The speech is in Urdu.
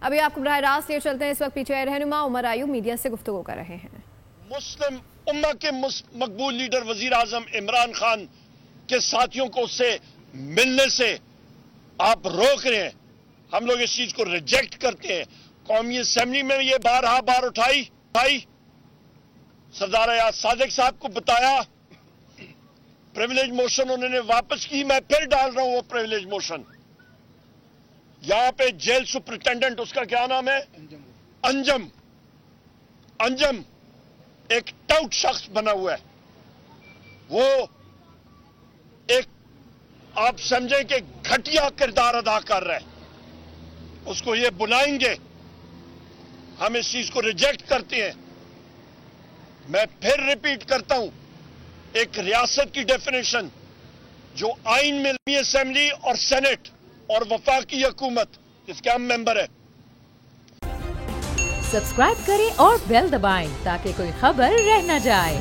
ابھی آپ کو براہ راست لے چلتے ہیں. اس وقت پی ٹی آئی رہنما عمر ایوب میڈیا سے گفتگو کر رہے ہیں. مسلم امہ کے مقبول لیڈر وزیر اعظم عمران خان کے ساتھیوں کو اس سے ملنے سے آپ روک رہے ہیں. ہم لوگ اس چیز کو ریجیکٹ کرتے ہیں. قومی اسمبلی میں یہ بار اٹھائی سردار ایاز صادق صاحب کو بتایا. پریویلیج موشن انہوں نے واپس کی. میں پھر ڈال رہا ہوں وہ پریویلیج موشن. یہاں پہ جیل سپرنٹینڈنٹ اس کا کیا نام ہے؟ انجم ایک ٹاؤٹ شخص بنا ہوا ہے. وہ ایک آپ سمجھیں کہ گھٹیا کردار ادا کر رہا ہے. اس کو یہ بلائیں گے. ہم اس چیز کو ریجیکٹ کرتے ہیں. میں پھر ریپیٹ کرتا ہوں, ایک ریاست کی ڈیفینیشن جو آئین میں اسمبلی اور سینٹ اور وفاقی حکومت جس کے ہم ممبر ہیں. سبسکرائب کریں اور بیل دبائیں تاکہ کوئی خبر رہ نہ جائے.